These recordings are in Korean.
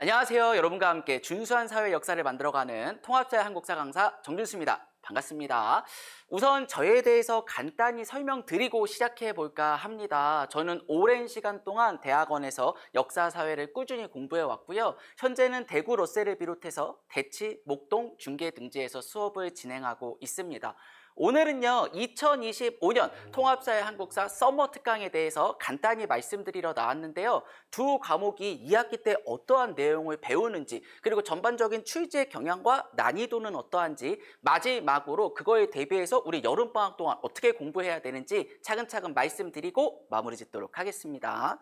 안녕하세요. 여러분과 함께 준수한 사회 역사를 만들어가는 통합사회 한국사 강사 정준수입니다. 반갑습니다. 우선 저에 대해서 간단히 설명드리고 시작해 볼까 합니다. 저는 오랜 시간 동안 대학원에서 역사사회를 꾸준히 공부해 왔고요. 현재는 대구 롯데를 비롯해서 대치, 목동, 중계 등지에서 수업을 진행하고 있습니다. 오늘은요 2025년 통합사회 한국사 서머 특강에 대해서 간단히 말씀드리러 나왔는데요. 두 과목이 2학기 때 어떠한 내용을 배우는지, 그리고 전반적인 출제 경향과 난이도는 어떠한지, 마지막으로 그거에 대비해서 우리 여름방학 동안 어떻게 공부해야 되는지 차근차근 말씀드리고 마무리 짓도록 하겠습니다.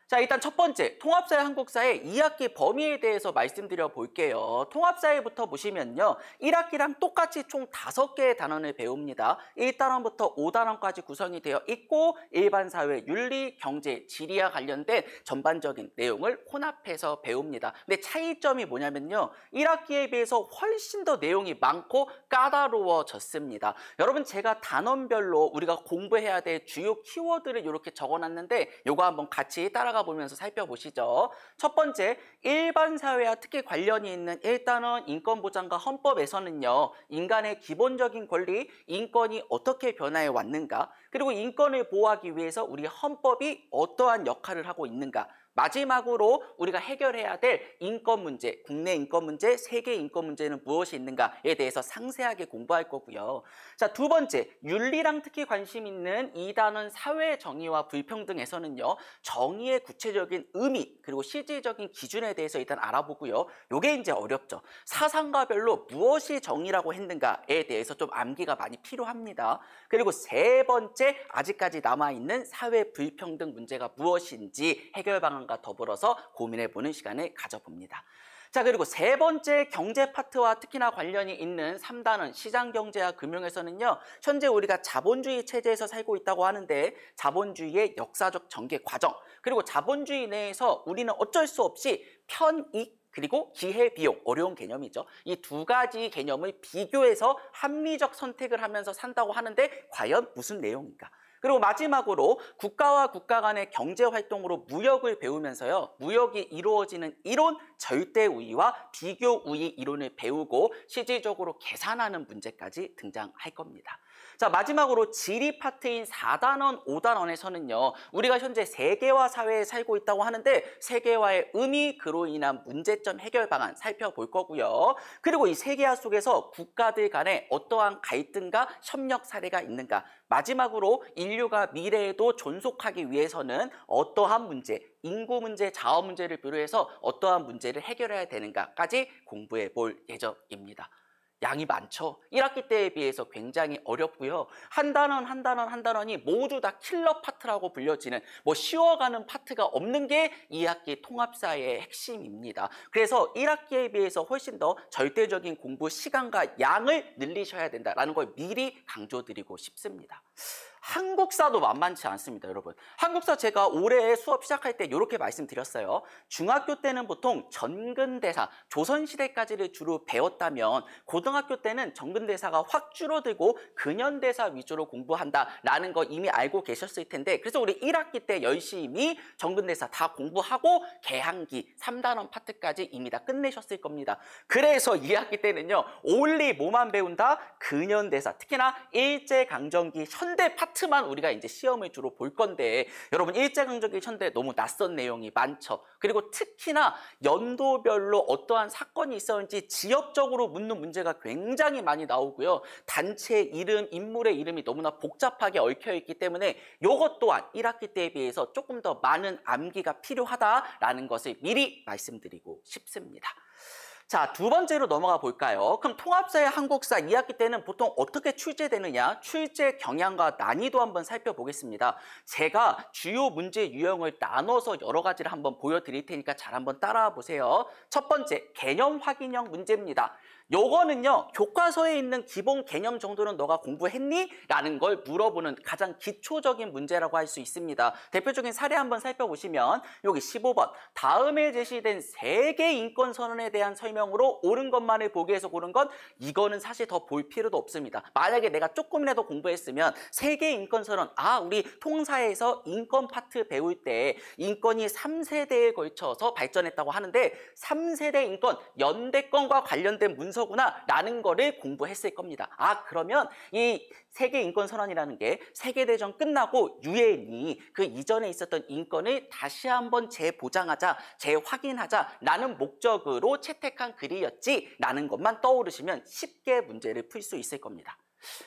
자, 일단 첫 번째, 통합사회 한국사의 2학기 범위에 대해서 말씀드려 볼게요. 통합사회부터 보시면요, 1학기랑 똑같이 총 5개의 단원을 배웁니다. 1단원부터 5단원까지 구성이 되어 있고, 일반사회, 윤리, 경제, 지리와 관련된 전반적인 내용을 혼합해서 배웁니다. 근데 차이점이 뭐냐면요, 1학기에 비해서 훨씬 더 내용이 많고 까다로워졌습니다. 여러분, 제가 단원별로 우리가 공부해야 될 주요 키워드를 이렇게 적어놨는데 요거 한번 같이 따라가 보면서 살펴보시죠. 첫 번째, 일반 사회와 특히 관련이 있는 1단원 인권보장과 헌법에서는요, 인간의 기본적인 권리, 인권이 어떻게 변화해 왔는가, 그리고 인권을 보호하기 위해서 우리 헌법이 어떠한 역할을 하고 있는가, 마지막으로 우리가 해결해야 될 인권 문제, 국내 인권 문제, 세계 인권 문제는 무엇이 있는가에 대해서 상세하게 공부할 거고요. 자, 두 번째, 윤리랑 특히 관심 있는 2단원 사회 정의와 불평등에서는요, 정의의 구체적인 의미, 그리고 실질적인 기준에 대해서 일단 알아보고요. 요게 이제 어렵죠. 사상가별로 무엇이 정의라고 했는가에 대해서 좀 암기가 많이 필요합니다. 그리고 세 번째, 아직까지 남아있는 사회 불평등 문제가 무엇인지 해결 방안과 더불어서 고민해보는 시간을 가져봅니다. 자, 그리고 세 번째 경제 파트와 특히나 관련이 있는 3단원 시장경제와 금융에서는요, 현재 우리가 자본주의 체제에서 살고 있다고 하는데 자본주의의 역사적 전개 과정, 그리고 자본주의 내에서 우리는 어쩔 수 없이 편익, 그리고 기회비용, 어려운 개념이죠. 이 두 가지 개념을 비교해서 합리적 선택을 하면서 산다고 하는데 과연 무슨 내용인가? 그리고 마지막으로 국가와 국가 간의 경제활동으로 무역을 배우면서요, 무역이 이루어지는 이론, 절대우위와 비교우위 이론을 배우고 실질적으로 계산하는 문제까지 등장할 겁니다. 자, 마지막으로 지리 파트인 4단원, 5단원에서는요, 우리가 현재 세계화 사회에 살고 있다고 하는데 세계화의 의미, 그로 인한 문제점 해결 방안 살펴볼 거고요. 그리고 이 세계화 속에서 국가들 간에 어떠한 갈등과 협력 사례가 있는가, 마지막으로 인류가 미래에도 존속하기 위해서는 어떠한 문제, 인구 문제, 자원 문제를 비롯해서 어떠한 문제를 해결해야 되는가까지 공부해 볼 예정입니다. 양이 많죠? 1학기 때에 비해서 굉장히 어렵고요. 한 단원이 모두 다 킬러 파트라고 불려지는, 쉬워가는 파트가 없는 게 2학기 통합사회의 핵심입니다. 그래서 1학기에 비해서 훨씬 더 절대적인 공부 시간과 양을 늘리셔야 된다는 걸 미리 강조드리고 싶습니다. 한국사도 만만치 않습니다, 여러분. 한국사 제가 올해 수업 시작할 때 이렇게 말씀드렸어요. 중학교 때는 보통 전근대사, 조선시대까지를 주로 배웠다면 고등학교 때는 전근대사가 확 줄어들고 근현대사 위주로 공부한다라는 거 이미 알고 계셨을 텐데, 그래서 우리 1학기 때 열심히 전근대사 다 공부하고 개항기 3단원 파트까지 이미 다 끝내셨을 겁니다. 그래서 2학기 때는요, 올리 뭐만 배운다? 근현대사, 특히나 일제강점기 현대 파트만 우리가 이제 시험을 주로 볼 건데, 여러분 일제강점기 현대 너무 낯선 내용이 많죠. 그리고 특히나 연도별로 어떠한 사건이 있었는지 지역적으로 묻는 문제가 굉장히 많이 나오고요. 단체 이름, 인물의 이름이 너무나 복잡하게 얽혀있기 때문에 이것 또한 1학기 때에 비해서 조금 더 많은 암기가 필요하다라는 것을 미리 말씀드리고 싶습니다. 자, 두 번째로 넘어가 볼까요? 그럼 통합사회 한국사 2학기 때는 보통 어떻게 출제되느냐? 출제 경향과 난이도 한번 살펴보겠습니다. 제가 주요 문제 유형을 나눠서 여러 가지를 한번 보여드릴 테니까 잘 한번 따라와 보세요. 첫 번째, 개념 확인형 문제입니다. 요거는요, 교과서에 있는 기본 개념 정도는 너가 공부했니? 라는 걸 물어보는 가장 기초적인 문제라고 할 수 있습니다. 대표적인 사례 한번 살펴보시면 여기 15번, 다음에 제시된 세계 인권 선언에 대한 설명 서명으로 옳은 것만을 보기 위해서 고른 건 이거는 사실 더 볼 필요도 없습니다. 만약에 내가 조금이라도 공부했으면 세계 인권선언, 우리 통사에서 인권 파트 배울 때 인권이 3세대에 걸쳐서 발전했다고 하는데 3세대 인권, 연대권과 관련된 문서구나 라는 거를 공부했을 겁니다. 그러면 이 세계인권선언이라는 게 세계대전 끝나고 유엔이 그 이전에 있었던 인권을 다시 한번 재보장하자, 재확인하자라는 목적으로 채택한 글이었지라는 것만 떠오르시면 쉽게 문제를 풀 수 있을 겁니다.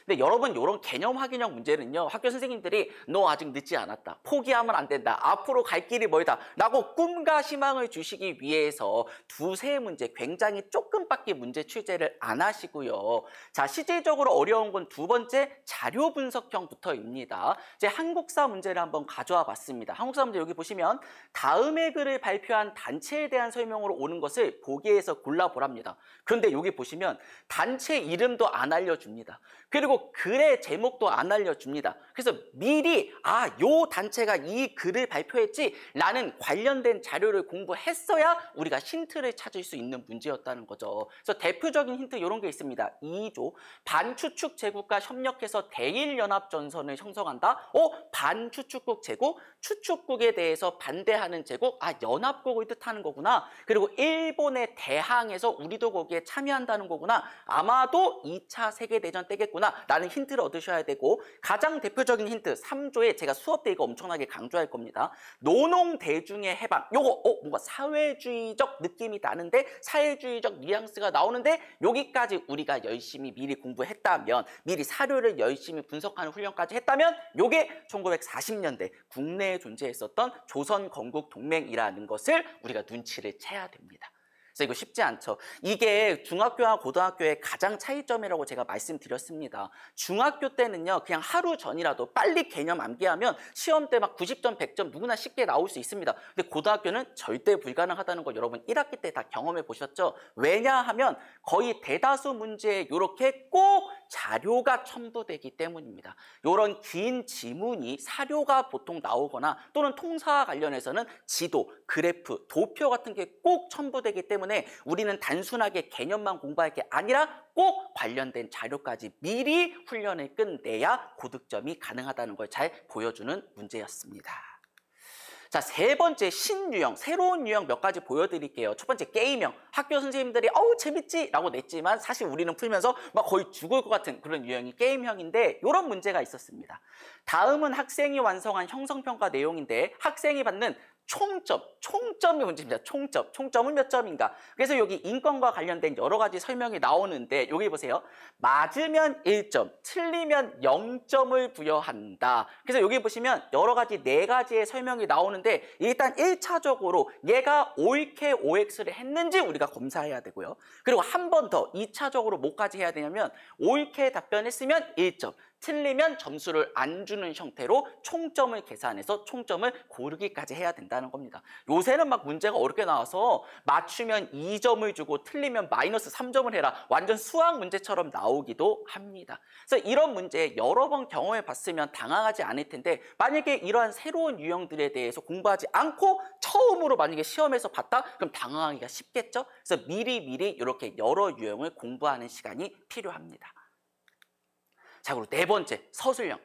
근데 여러분 이런 개념 확인형 문제는요, 학교 선생님들이 너 아직 늦지 않았다, 포기하면 안 된다, 앞으로 갈 길이 멀다 라고 꿈과 희망을 주시기 위해서 두세 문제, 굉장히 조금밖에 문제 출제를 안 하시고요. 자, 실질적으로 어려운 건 두 번째 자료 분석형부터입니다. 이제 한국사 문제를 한번 가져와 봤습니다. 한국사 문제 여기 보시면 다음의 글을 발표한 단체에 대한 설명으로 오는 것을 보기에서 골라보랍니다. 그런데 여기 보시면 단체 이름도 안 알려줍니다. 그리고 글의 제목도 안 알려줍니다. 그래서 미리 요 단체가 이 글을 발표했지 라는 관련된 자료를 공부했어야 우리가 힌트를 찾을 수 있는 문제였다는 거죠. 그래서 대표적인 힌트 이런 게 있습니다. 2조 반추축 제국과 협력해서 대일연합전선을 형성한다. 반추축국 제국, 추축국에 대해서 반대하는 제국, 연합국을 뜻하는 거구나. 그리고 일본에 대항해서 우리도 거기에 참여한다는 거구나. 아마도 2차 세계대전 때겠구나 라는 힌트를 얻으셔야 되고, 가장 대표적인 힌트 3조에 제가 수업 때 이거 엄청나게 강조할 겁니다. 노농대중의 해방. 요거 뭔가 사회주의적 느낌이 나는데, 사회주의적 뉘앙스가 나오는데, 여기까지 우리가 열심히 미리 공부했다면, 미리 사료를 열심히 분석하는 훈련까지 했다면 요게 1940년대 국내에 존재했었던 조선건국동맹이라는 것을 우리가 눈치를 채야 됩니다. 그래서 이거 쉽지 않죠. 이게 중학교와 고등학교의 가장 차이점이라고 제가 말씀드렸습니다. 중학교 때는요, 그냥 하루 전이라도 빨리 개념 암기하면 시험 때 막 90점, 100점 누구나 쉽게 나올 수 있습니다. 근데 고등학교는 절대 불가능하다는 거 여러분 1학기 때 다 경험해 보셨죠? 왜냐하면 거의 대다수 문제에 이렇게 꼭 자료가 첨부되기 때문입니다. 이런 긴 지문이 사료가 보통 나오거나 또는 통사와 관련해서는 지도, 그래프, 도표 같은 게 꼭 첨부되기 때문에 우리는 단순하게 개념만 공부할 게 아니라 꼭 관련된 자료까지 미리 훈련을 끝내야 고득점이 가능하다는 걸 잘 보여주는 문제였습니다. 자, 세 번째 신유형, 새로운 유형 몇 가지 보여드릴게요. 첫 번째 게임형. 학교 선생님들이 재밌지? 라고 냈지만 사실 우리는 풀면서 막 거의 죽을 것 같은 그런 유형이 게임형인데, 이런 문제가 있었습니다. 다음은 학생이 완성한 형성평가 내용인데 학생이 받는 총점이 문제입니다. 총점은 몇 점인가? 그래서 여기 인권과 관련된 여러 가지 설명이 나오는데, 여기 보세요. 맞으면 1점, 틀리면 0점을 부여한다. 그래서 여기 보시면 여러 가지 4가지의 설명이 나오는데, 일단 1차적으로 얘가 옳게 OX를 했는지 우리가 검사해야 되고요. 그리고 한 번 더 2차적으로 뭐까지 해야 되냐면, 옳게 답변했으면 1점, 틀리면 점수를 안 주는 형태로 총점을 계산해서 총점을 고르기까지 해야 된다는 겁니다. 요새는 막 문제가 어렵게 나와서 맞추면 2점을 주고 틀리면 마이너스 3점을 해라, 완전 수학 문제처럼 나오기도 합니다. 그래서 이런 문제 여러 번 경험해 봤으면 당황하지 않을 텐데, 만약에 이러한 새로운 유형들에 대해서 공부하지 않고 처음으로 만약에 시험에서 봤다? 그럼 당황하기가 쉽겠죠? 그래서 미리 이렇게 여러 유형을 공부하는 시간이 필요합니다. 자, 그리고 네 번째, 서술형.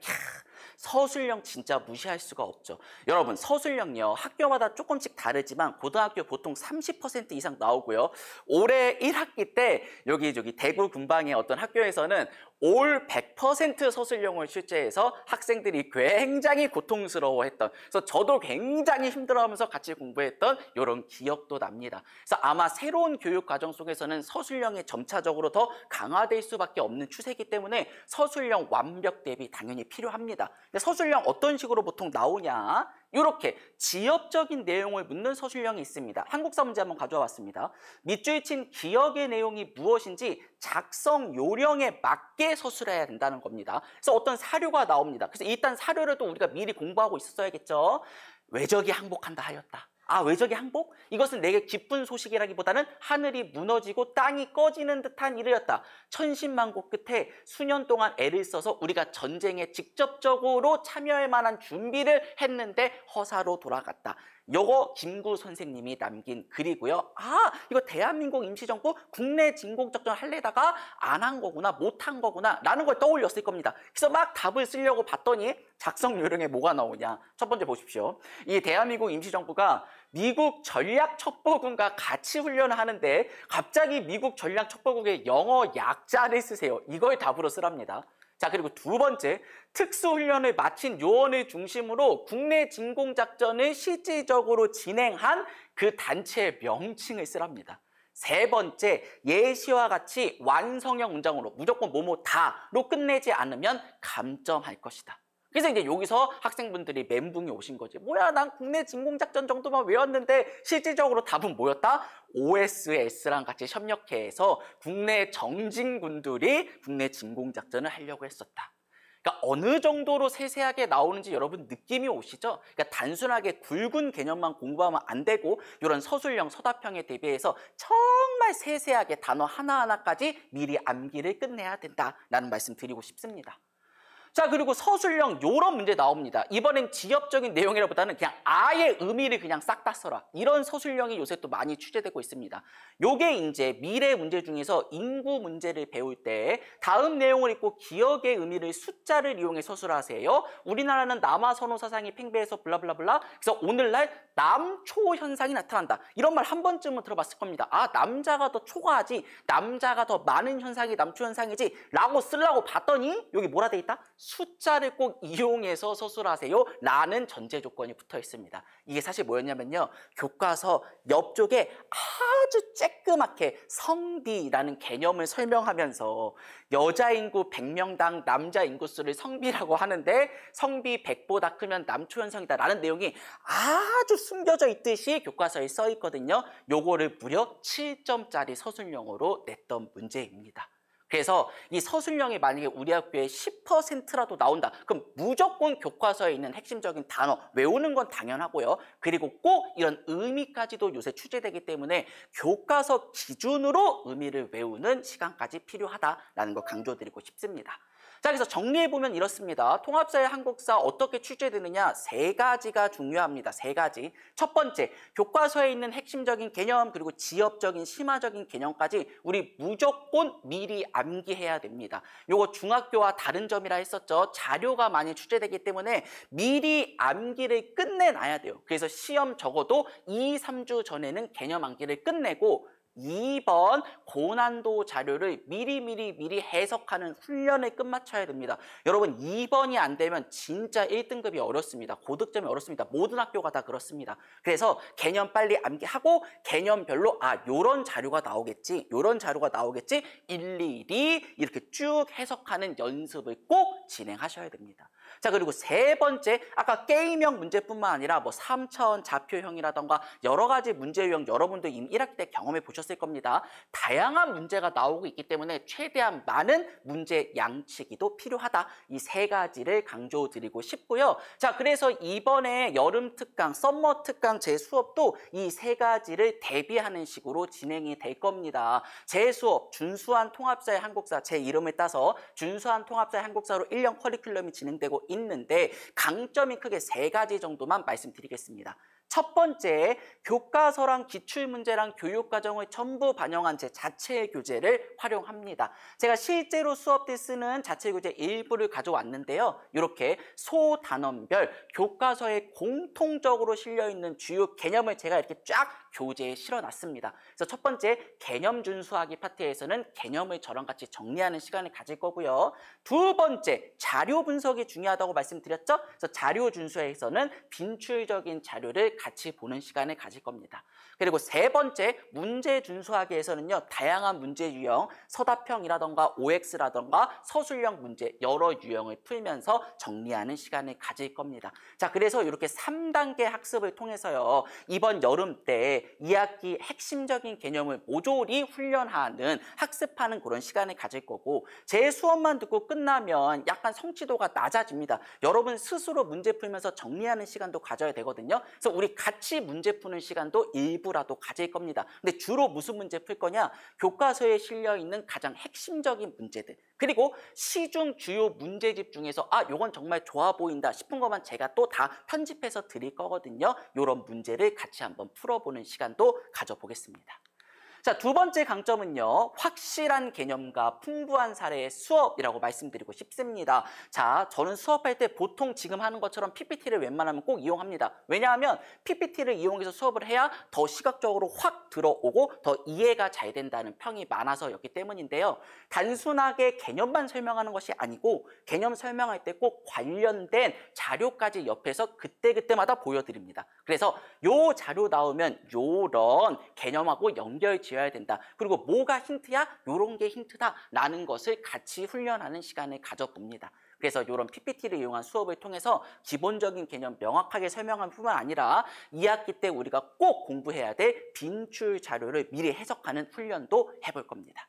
서술형 진짜 무시할 수가 없죠. 여러분, 서술형요, 학교마다 조금씩 다르지만 고등학교 보통 30% 이상 나오고요. 올해 1학기 때 여기 대구 근방의 어떤 학교에서는 올 100% 서술형을 출제해서 학생들이 굉장히 고통스러워했던, 그래서 저도 굉장히 힘들어하면서 같이 공부했던 이런 기억도 납니다. 그래서 아마 새로운 교육 과정 속에서는 서술형이 점차적으로 더 강화될 수밖에 없는 추세이기 때문에 서술형 완벽 대비 당연히 필요합니다. 근데 서술형 어떤 식으로 보통 나오냐? 이렇게 지엽적인 내용을 묻는 서술형이 있습니다. 한국사 문제 한번 가져와 봤습니다. 밑줄 친 기억의 내용이 무엇인지 작성 요령에 맞게 서술해야 된다는 겁니다. 그래서 어떤 사료가 나옵니다. 그래서 일단 사료를 또 우리가 미리 공부하고 있었어야겠죠. 외적이 항복한다 하였다. 외적이 항복? 이것은 내게 기쁜 소식이라기보다는 하늘이 무너지고 땅이 꺼지는 듯한 일이었다. 천신만고 끝에 수년 동안 애를 써서 우리가 전쟁에 직접적으로 참여할 만한 준비를 했는데 허사로 돌아갔다. 요거 김구 선생님이 남긴 글이고요. 이거 대한민국 임시정부 국내 진공작전 할래다가 안 한 거구나, 못 한 거구나 라는 걸 떠올렸을 겁니다. 그래서 막 답을 쓰려고 봤더니 작성 요령에 뭐가 나오냐. 첫 번째 보십시오. 이 대한민국 임시정부가 미국 전략첩보군과 같이 훈련을 하는데 갑자기 미국 전략첩보국의 영어 약자를 쓰세요. 이걸 답으로 쓰랍니다. 자, 그리고 두 번째, 특수훈련을 마친 요원을 중심으로 국내 진공작전을 실질적으로 진행한 그 단체의 명칭을 쓰랍니다. 세 번째, 예시와 같이 완성형 문장으로 무조건 뭐뭐 다로 끝내지 않으면 감점할 것이다. 그래서 이제 여기서 학생분들이 멘붕이 오신 거지. 뭐야, 난 국내 진공작전 정도만 외웠는데 실질적으로 답은 뭐였다? OSS랑 같이 협력해서 국내 정진군들이 국내 진공작전을 하려고 했었다. 그러니까 어느 정도로 세세하게 나오는지 여러분 느낌이 오시죠? 그러니까 단순하게 굵은 개념만 공부하면 안 되고 이런 서술형, 서답형에 대비해서 정말 세세하게 단어 하나하나까지 미리 암기를 끝내야 된다라는 말씀 드리고 싶습니다. 자, 그리고 서술형 요런 문제 나옵니다. 이번엔 지엽적인 내용이라보다는 그냥 아예 의미를 그냥 싹 다 써라. 이런 서술형이 요새 또 많이 취재되고 있습니다. 요게 이제 미래 문제 중에서 인구 문제를 배울 때 다음 내용을 읽고 기억의 의미를 숫자를 이용해 서술하세요. 우리나라는 남아선호 사상이 팽배해서 블라블라블라. 그래서 오늘날 남초 현상이 나타난다. 이런 말 한 번쯤은 들어봤을 겁니다. 남자가 더 초과하지, 남자가 더 많은 현상이 남초 현상이지 라고 쓰려고 봤더니 여기 뭐라 돼 있다? 숫자를 꼭 이용해서 서술하세요 라는 전제 조건이 붙어 있습니다. 이게 사실 뭐였냐면요, 교과서 옆쪽에 아주 쬐끄맣게 성비라는 개념을 설명하면서 여자 인구 100명당 남자 인구수를 성비라고 하는데 성비 100보다 크면 남초 현상이다 라는 내용이 아주 숨겨져 있듯이 교과서에 써 있거든요. 요거를 무려 7점짜리 서술형으로 냈던 문제입니다. 그래서 이 서술형이 만약에 우리 학교에 10%라도 나온다. 그럼 무조건 교과서에 있는 핵심적인 단어 외우는 건 당연하고요. 그리고 꼭 이런 의미까지도 요새 취재되기 때문에 교과서 기준으로 의미를 외우는 시간까지 필요하다라는 거 강조드리고 싶습니다. 자, 그래서 정리해보면 이렇습니다. 통합사회 한국사 어떻게 취재되느냐? 세 가지가 중요합니다. 세 가지. 첫 번째, 교과서에 있는 핵심적인 개념 그리고 지엽적인 심화적인 개념까지 우리 무조건 미리 암기해야 됩니다. 요거 중학교와 다른 점이라 했었죠. 자료가 많이 취재되기 때문에 미리 암기를 끝내놔야 돼요. 그래서 시험 적어도 2, 3주 전에는 개념 암기를 끝내고 2번 고난도 자료를 미리 해석하는 훈련을 끝마쳐야 됩니다. 여러분 2번이 안 되면 진짜 1등급이 어렵습니다. 고득점이 어렵습니다. 모든 학교가 다 그렇습니다. 그래서 개념 빨리 암기하고 개념별로 요런 자료가 나오겠지, 요런 자료가 나오겠지 일일이 이렇게 쭉 해석하는 연습을 꼭 진행하셔야 됩니다. 자, 그리고 세 번째, 아까 게임형 문제뿐만 아니라 뭐 3차원 좌표형이라던가 여러 가지 문제 유형 여러분도 이미 1학기 때 경험해 보셨을 겁니다. 다양한 문제가 나오고 있기 때문에 최대한 많은 문제 양치기도 필요하다. 이 세 가지를 강조드리고 싶고요. 자, 그래서 이번에 여름 특강, 썸머 특강 제 수업도 이 세 가지를 대비하는 식으로 진행이 될 겁니다. 제 수업 준수한 통합사회 한국사, 제 이름을 따서 준수한 통합사회 한국사로 1년 커리큘럼이 진행되고 있는데 강점이 크게 세 가지 정도만 말씀드리겠습니다. 첫 번째, 교과서랑 기출문제랑 교육과정을 전부 반영한 제 자체 교재를 활용합니다. 제가 실제로 수업 때 쓰는 자체 교재 일부를 가져왔는데요. 이렇게 소단원별 교과서에 공통적으로 실려있는 주요 개념을 제가 이렇게 쫙 교재에 실어놨습니다. 그래서 첫 번째, 개념 준수하기 파트에서는 개념을 저랑 같이 정리하는 시간을 가질 거고요. 두 번째, 자료 분석이 중요하다고 말씀드렸죠? 그래서 자료 준수에서는 빈출적인 자료를 같이 보는 시간을 가질 겁니다. 그리고 세 번째, 문제 준수하기에서는요, 다양한 문제 유형, 서답형이라던가 OX라던가 서술형 문제 여러 유형을 풀면서 정리하는 시간을 가질 겁니다. 자, 그래서 이렇게 3단계 학습을 통해서요, 이번 여름 때 2학기 핵심적인 개념을 모조리 훈련하는, 학습하는 그런 시간을 가질 거고, 제 수업만 듣고 끝나면 약간 성취도가 낮아집니다. 여러분 스스로 문제 풀면서 정리하는 시간도 가져야 되거든요. 그래서 우리 우리 같이 문제 푸는 시간도 일부라도 가질 겁니다. 근데 주로 무슨 문제 풀 거냐? 교과서에 실려 있는 가장 핵심적인 문제들, 그리고 시중 주요 문제집 중에서 요건 정말 좋아 보인다 싶은 것만 제가 또 다 편집해서 드릴 거거든요. 이런 문제를 같이 한번 풀어보는 시간도 가져보겠습니다. 자, 두 번째 강점은요, 확실한 개념과 풍부한 사례의 수업이라고 말씀드리고 싶습니다. 자, 저는 수업할 때 보통 지금 하는 것처럼 PPT를 웬만하면 꼭 이용합니다. 왜냐하면 PPT를 이용해서 수업을 해야 더 시각적으로 확 들어오고 더 이해가 잘 된다는 평이 많아서였기 때문인데요. 단순하게 개념만 설명하는 것이 아니고 개념 설명할 때 꼭 관련된 자료까지 옆에서 그때그때마다 보여드립니다. 그래서 요 자료 나오면 요런 개념하고 연결 지어야 된다. 그리고 뭐가 힌트야? 요런 게 힌트다. 라는 것을 같이 훈련하는 시간을 가져봅니다. 그래서 이런 PPT를 이용한 수업을 통해서 기본적인 개념 명확하게 설명할 뿐만 아니라 2학기 때 우리가 꼭 공부해야 될 빈출 자료를 미리 해석하는 훈련도 해볼 겁니다.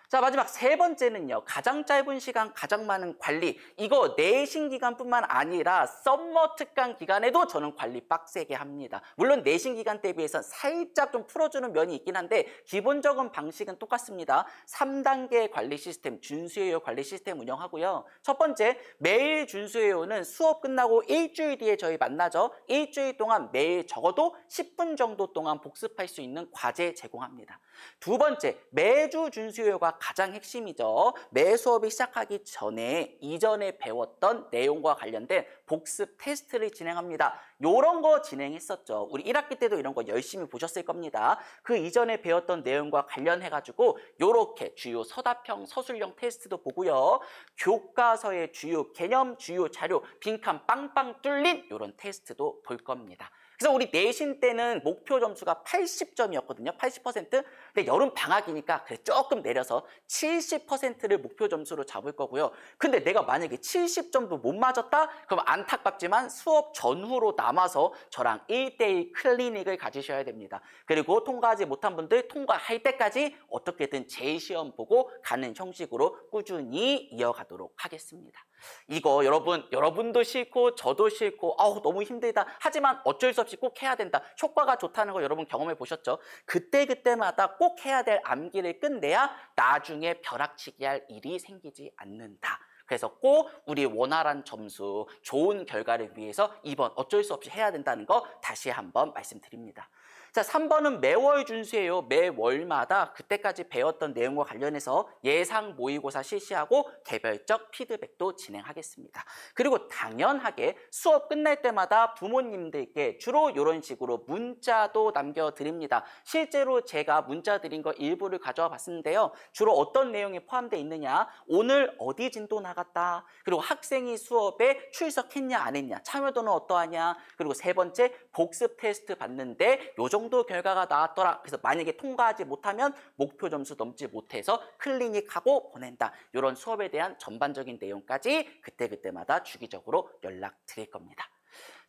자, 마지막 세 번째는요, 가장 짧은 시간 가장 많은 관리. 이거 내신 기간뿐만 아니라 썸머 특강 기간에도 저는 관리 빡세게 합니다. 물론 내신 기간 대비해서 살짝 좀 풀어주는 면이 있긴 한데 기본적인 방식은 똑같습니다. 3단계 관리 시스템, 준수해요 관리 시스템 운영하고요. 첫 번째, 매일 준수해요는 수업 끝나고 일주일 뒤에 저희 만나죠. 일주일 동안 매일 적어도 10분 정도 동안 복습할 수 있는 과제 제공합니다. 두 번째, 매주 준수해요가 가장 핵심이죠. 매 수업이 시작하기 전에 이전에 배웠던 내용과 관련된 복습 테스트를 진행합니다. 요런 거 진행했었죠. 우리 1학기 때도 이런 거 열심히 보셨을 겁니다. 그 이전에 배웠던 내용과 관련해가지고 요렇게 주요 서답형, 서술형 테스트도 보고요. 교과서의 주요 개념, 주요 자료, 빈칸 빵빵 뚫린 요런 테스트도 볼 겁니다. 그래서 우리 내신 때는 목표 점수가 80점이었거든요. 80%. 근데 여름 방학이니까 그래 조금 내려서 70%를 목표 점수로 잡을 거고요. 근데 내가 만약에 70점도 못 맞았다? 그럼 안타깝지만 수업 전후로 남아서 저랑 1대1 클리닉을 가지셔야 됩니다. 그리고 통과하지 못한 분들 통과할 때까지 어떻게든 재시험 보고 가는 형식으로 꾸준히 이어가도록 하겠습니다. 이거 여러분도 싫고 저도 싫고 너무 힘들다. 하지만 어쩔 수 없이 꼭 해야 된다. 효과가 좋다는 거 여러분 경험해 보셨죠? 그때그때마다 꼭 해야 될 암기를 끝내야 나중에 벼락치기 할 일이 생기지 않는다. 그래서 꼭 우리 원활한 점수, 좋은 결과를 위해서 이번 어쩔 수 없이 해야 된다는 거 다시 한번 말씀드립니다. 자, 3번은 매월 준수해요. 매월마다 그때까지 배웠던 내용과 관련해서 예상 모의고사 실시하고 개별적 피드백도 진행하겠습니다. 그리고 당연하게 수업 끝날 때마다 부모님들께 주로 이런 식으로 문자도 남겨드립니다. 실제로 제가 문자 드린 거 일부를 가져와 봤는데요. 주로 어떤 내용이 포함되어 있느냐, 오늘 어디 진도 나갔다, 그리고 학생이 수업에 출석했냐 안 했냐, 참여도는 어떠하냐, 그리고 세 번째 복습 테스트 봤는데 요 정도 결과가 나왔더라. 그래서 만약에 통과하지 못하면 목표 점수 넘지 못해서 클리닉하고 보낸다. 이런 수업에 대한 전반적인 내용까지 그때그때마다 주기적으로 연락드릴 겁니다.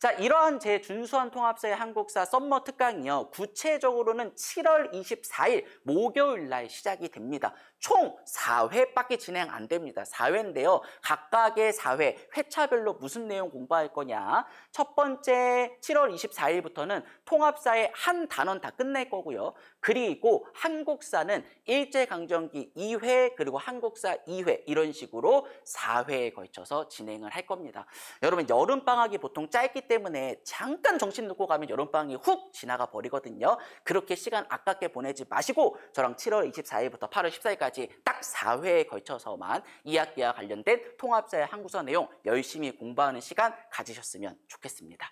자, 이러한 제 준수한 통합사의 한국사 썸머 특강이요. 구체적으로는 7월 24일 목요일 날 시작이 됩니다. 총 4회밖에 진행 안 됩니다. 4회인데요. 각각의 4회, 회차별로 무슨 내용 공부할 거냐. 첫 번째 7월 24일부터는 통합사의 한 단원 다 끝낼 거고요. 그리고 한국사는 일제강점기 2회 그리고 한국사 2회 이런 식으로 4회에 걸쳐서 진행을 할 겁니다. 여러분 여름방학이 보통 짧기 때문에 잠깐 정신 놓고 가면 여름방학이 훅 지나가 버리거든요. 그렇게 시간 아깝게 보내지 마시고 저랑 7월 24일부터 8월 14일까지 딱 4회에 걸쳐서만 2학기와 관련된 통합사의 한국사 내용 열심히 공부하는 시간 가지셨으면 좋겠습니다.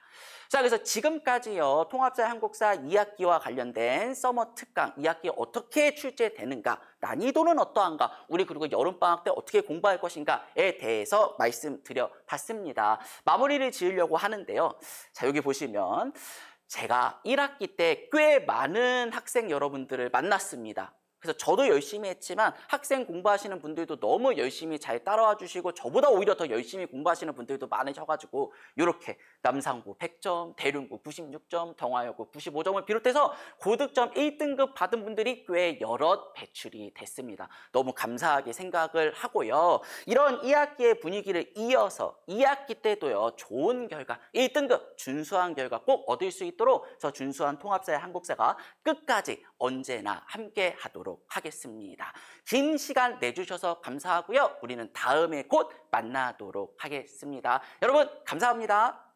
자, 그래서 지금까지요 통합사의 한국사 2학기와 관련된 서머 특강 2학기에 어떻게 출제되는가, 난이도는 어떠한가, 우리 그리고 여름방학 때 어떻게 공부할 것인가에 대해서 말씀드려 봤습니다. 마무리를 지으려고 하는데요. 자, 여기 보시면 제가 1학기 때 꽤 많은 학생 여러분들을 만났습니다. 그래서 저도 열심히 했지만 학생 공부하시는 분들도 너무 열심히 잘 따라와 주시고 저보다 오히려 더 열심히 공부하시는 분들도 많으셔가지고 이렇게 남상고 100점, 대륜고 96점, 동아여고 95점을 비롯해서 고득점 1등급 받은 분들이 꽤 여럿 배출이 됐습니다. 너무 감사하게 생각을 하고요. 이런 2학기의 분위기를 이어서 2학기 때도요. 좋은 결과, 1등급 준수한 결과 꼭 얻을 수 있도록 저 준수한 통합사회 한국사가 끝까지 언제나 함께 하도록 하겠습니다. 긴 시간 내주셔서 감사하고요. 우리는 다음에 곧 만나도록 하겠습니다. 여러분 감사합니다.